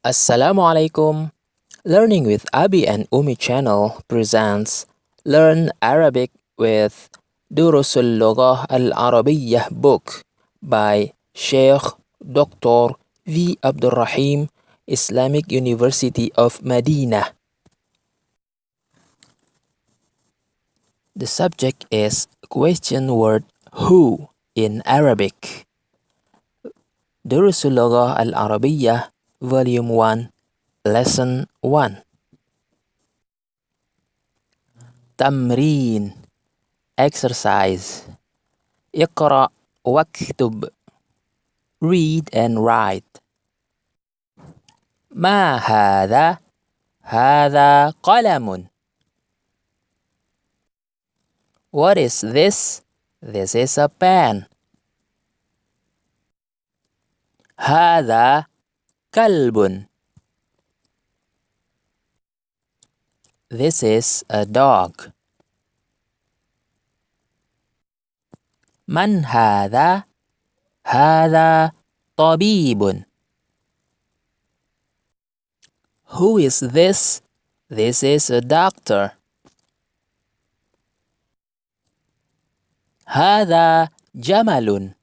Assalamu alaikum. Learning with Abi and Umi channel presents Learn Arabic with Durus al-Lughah al-arabiyyah book by Sheikh Dr. V. Abdurrahim, Islamic University of Medina. The subject is question word who in Arabic. Durus al-Lughah al-arabiyyah Volume 1 Lesson 1 تمرين Exercise اقرأ واكتب Read and write ما هذا؟ هذا قلم. What is this? This is a pen. هذا كلب. This is a dog. من هذا؟ هذا طبيب. Who is this? This is a doctor. هذا جمل.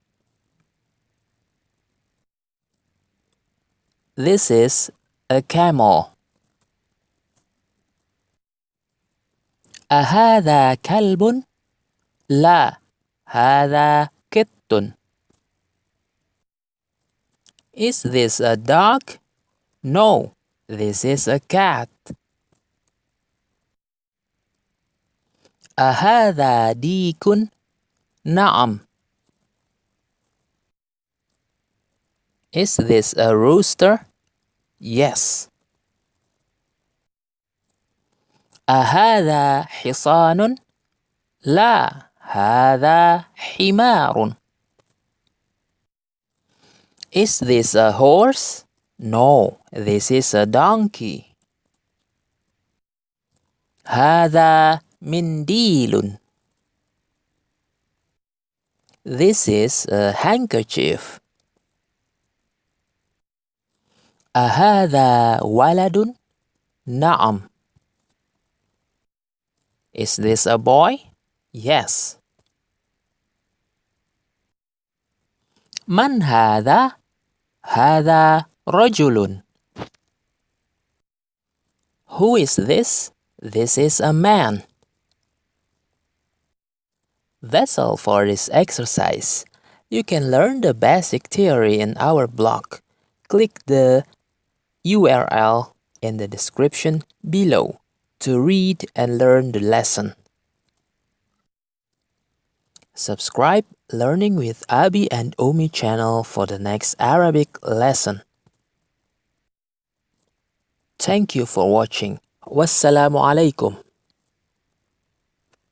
This is a camel. أهذا كلب؟ لا، هذا كت. Is this a dog? No, this is a cat. أهذا ديك؟ نعم. Is this a rooster? Yes. أهذا حصان؟ لا، هذا حمار. Is this a horse? No, this is a donkey. هذا منديل. This is a handkerchief. أهذا ولد؟ نعم. Is this a boy? Yes. من هذا؟ هذا رجل. Who is this? This is a man. That's all for this exercise. You can learn the basic theory in our blog. Click the URL in the description below to read and learn the lesson. Subscribe Learning with Abi and Umi channel for the next Arabic lesson. Thank you for watching. Wassalamu alaikum.